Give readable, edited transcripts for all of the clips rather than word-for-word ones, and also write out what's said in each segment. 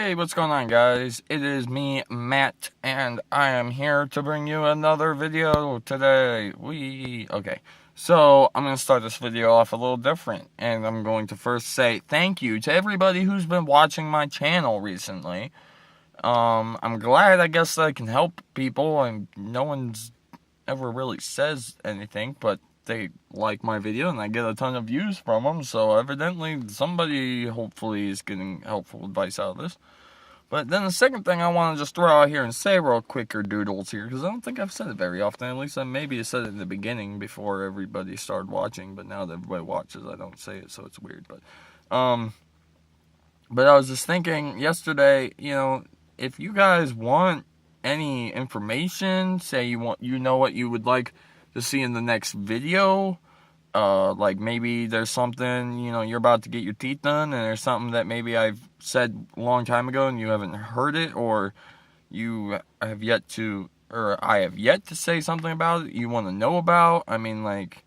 Hey, what's going on, guys? It is me, Matt, and I am here to bring you another video today. Okay. So, I'm going to start this video off a little different, and I'm going to first say thank you to everybody who's been watching my channel recently. I'm glad, I guess, that I can help people, and no one's ever really says anything, but they like my video and I get a ton of views from them, so evidently somebody hopefully is getting helpful advice out of this. But then the second thing I want to just throw out here and say real quicker doodles here, because I don't think I've said it very often. At least maybe I said it in the beginning before everybody started watching, but now that everybody watches, I don't say it, so it's weird. But I was just thinking yesterday, if you guys want any information, say you know what you would like to see in the next video, like maybe there's something, you're about to get your teeth done and there's something that maybe I've said a long time ago and you haven't heard it, or I have yet to say something about it you want to know about. I mean, like,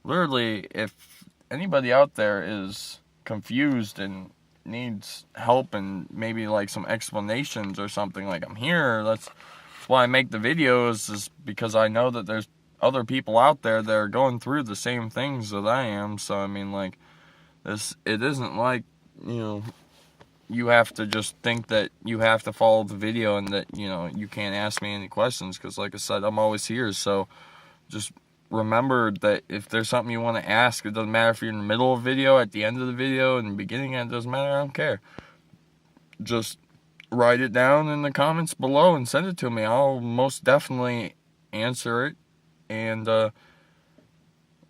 literally, if anybody out there is confused and needs help and maybe like some explanations or something, like, I'm here. That's why I make the videos, is because I know that there's other people out there that are going through the same things that I am. So I mean, like, it isn't like, you have to just think that you have to follow the video and that, you can't ask me any questions, because like I said, I'm always here. So just remember that if there's something you want to ask, it doesn't matter if you're in the middle of a video, at the end of the video, in the beginning, it doesn't matter, I don't care. Just write it down in the comments below and send it to me. I'll most definitely answer it and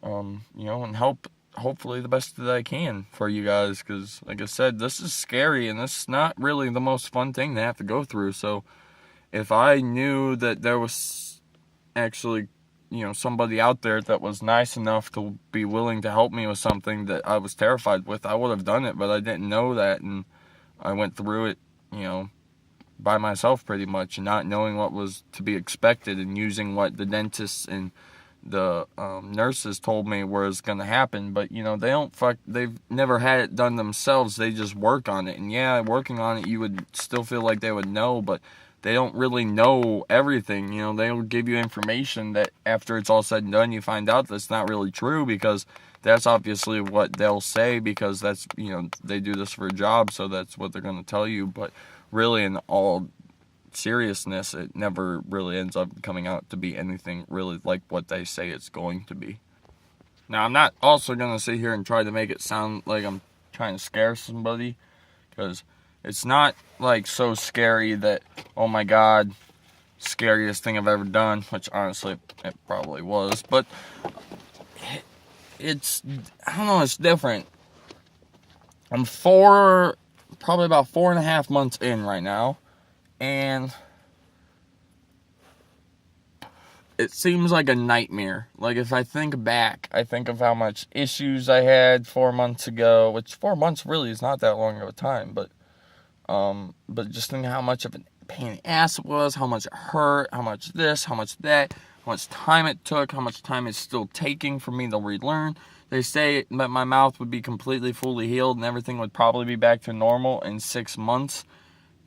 and help hopefully the best that I can for you guys, because like I said, this is scary and this is not really the most fun thing to have to go through. So if I knew that there was actually somebody out there that was nice enough to be willing to help me with something that I was terrified with, I would have done it, but I didn't know that, and I went through it by myself pretty much, not knowing what was to be expected and using what the dentists and the nurses told me was going to happen. But they've never had it done themselves. They just work on it, and yeah, working on it, you would still feel like they would know, but they don't really know everything. They'll give you information that after it's all said and done, you find out that's not really true, because that's obviously what they'll say, because that's, they do this for a job, so that's what they're going to tell you. But really, in all seriousness, it never really ends up coming out to be anything really like what they say it's going to be. Now, I'm not also going to sit here and try to make it sound like I'm trying to scare somebody, because it's not like so scary that, oh my god, scariest thing I've ever done, which honestly it probably was, but it's, I don't know, it's different. I'm probably about 4.5 months in right now, and it seems like a nightmare. Like, if I think back, I think of how much issues I had 4 months ago, which 4 months really is not that long of a time, but just think how much of a pain in the ass it was, how much it hurt, how much this, how much that, how much time it took, how much time it's still taking for me to relearn. They say that my mouth would be completely fully healed and everything would probably be back to normal in 6 months.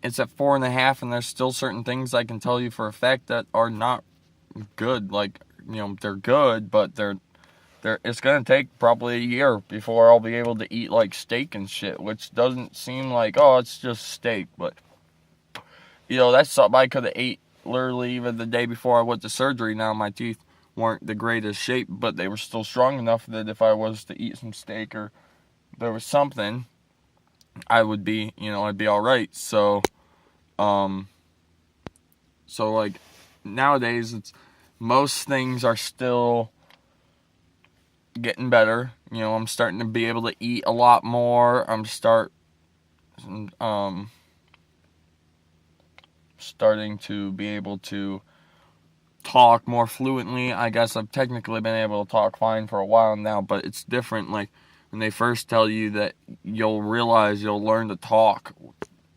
It's at 4.5, and there's still certain things I can tell you for a fact that are not good. Like, they're good, but it's gonna take probably a year before I'll be able to eat like steak and shit, which doesn't seem like, oh, it's just steak, but that's something I could have ate literally even the day before I went to surgery. Now my teeth weren't the greatest shape, but they were still strong enough that if I was to eat some steak or there was something, I would be, I'd be all right. So like, nowadays, most things are still getting better. I'm starting to be able to eat a lot more. I'm starting to be able to talk more fluently. I guess I've technically been able to talk fine for a while now, but it's different. Like, when they first tell you that you'll realize you'll learn to talk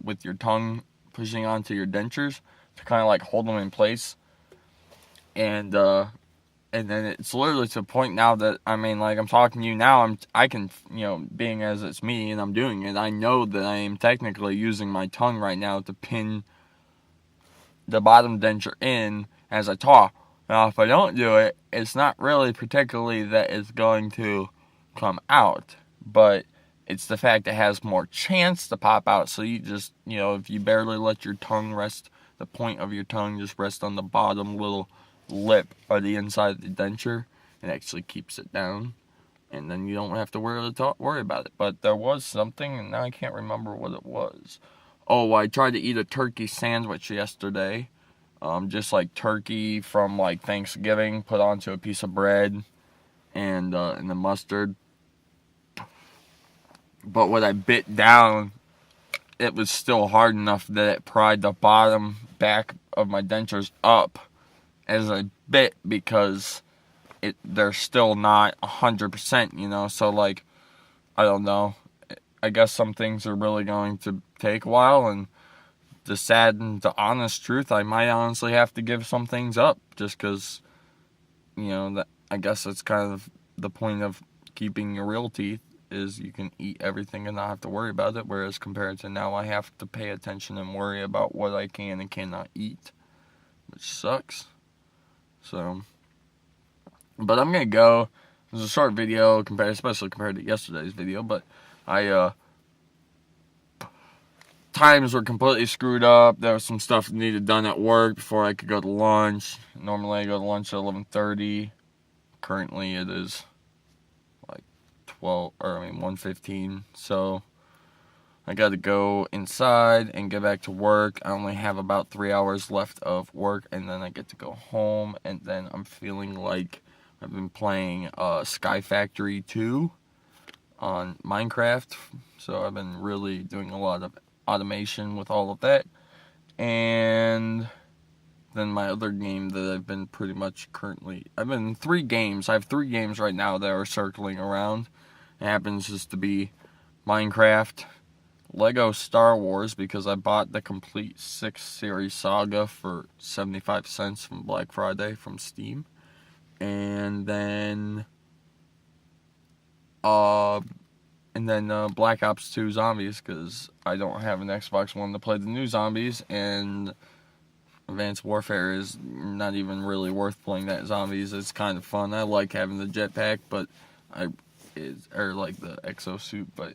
with your tongue pushing onto your dentures to kind of like hold them in place. And And then it's literally to the point now that, I mean, like, I'm talking to you now, I can, being as it's me and I'm doing it, I know that I am technically using my tongue right now to pin the bottom denture in as I talk. Now, if I don't do it, it's not really particularly that it's going to come out, but it's the fact it has more chance to pop out. So you just, if you barely let your tongue rest, the point of your tongue just rest on the bottom little lip or the inside of the denture, it actually keeps it down, and then you don't have to worry about it. But there was something, and now I can't remember what it was. Oh, I tried to eat a turkey sandwich yesterday. Just like turkey from like Thanksgiving, put onto a piece of bread and the mustard. But when I bit down, it was still hard enough that it pried the bottom back of my dentures up as I bit, because they're still not 100%, so like, I don't know. I guess some things are really going to take a while, and the sad and the honest truth, I might honestly have to give some things up, just because, that I guess that's kind of the point of keeping your real teeth, is you can eat everything and not have to worry about it, whereas compared to now, I have to pay attention and worry about what I can and cannot eat, which sucks. So, but I'm gonna go. It was a short video, especially compared to yesterday's video, but times were completely screwed up. There was some stuff needed done at work before I could go to lunch. Normally I go to lunch at 11:30. Currently it is like 1:15. So I got to go inside and get back to work. I only have about 3 hours left of work, and then I get to go home. And then I'm feeling like I've been playing Sky Factory 2 on Minecraft. So I've been really doing a lot of automation with all of that. And then my other game that I've been pretty much I've been in 3 games. I have 3 games right now that are circling around. It happens just to be Minecraft, Lego Star Wars, because I bought the complete 6 series saga for 75 cents from Black Friday from Steam. And then Black Ops 2 Zombies, because I don't have an Xbox One to play the new Zombies, and Advanced Warfare is not even really worth playing that Zombies. It's kind of fun. I like having the jetpack, or like the exosuit, but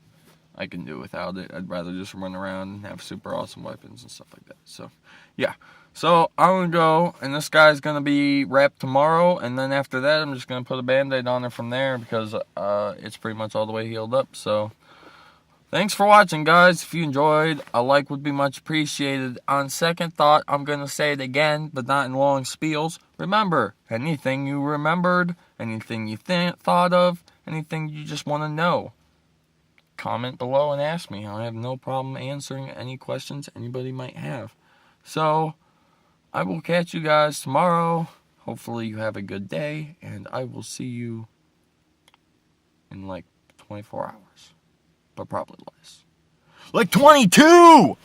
I can do without it. I'd rather just run around and have super awesome weapons and stuff like that. So, yeah. So, I'm going to go, and this guy's going to be wrapped tomorrow, and then after that, I'm just going to put a Band-Aid on it from there, because it's pretty much all the way healed up. So, thanks for watching, guys. If you enjoyed, a like would be much appreciated. On second thought, I'm going to say it again, but not in long spiels. Remember, anything you remembered, anything you thought of, anything you just want to know, comment below and ask me. I have no problem answering any questions anybody might have. So, I will catch you guys tomorrow. Hopefully you have a good day, and I will see you in like 24 hours. But probably less. Like 22!